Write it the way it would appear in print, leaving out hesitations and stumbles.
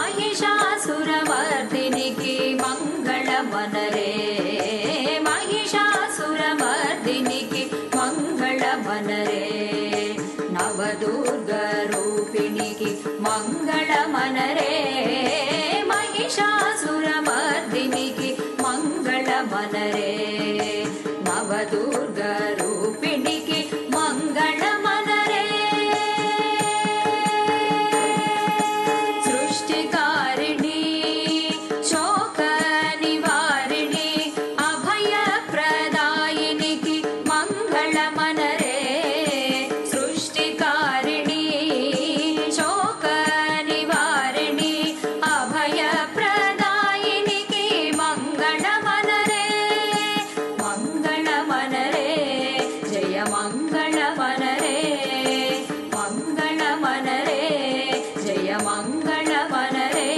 महिषासुरमर्दिनिकी मङ्गलमनरे महिषासुरमर्दिनिकी मङ्गलमनरे नवदुर्गरूपिणिकी मङ्गलमनरे महिषासुरमर्दिनिकी मङ्गलमनरे नवदुर्गरूपिणिकी मङ्गलमनरे सृष्टिकारिणी शोकनिवारिणी अभयप्रदायिनिकी मङ्गलमनरे सृष्टिकारिणी शोकनिवारिणी अभयप्रदायिनिकी मङ्गलमनरे मङ्गलमनरे जय मङ्गलमनरे मङ्गलमनरे जय मङ्गलमनरे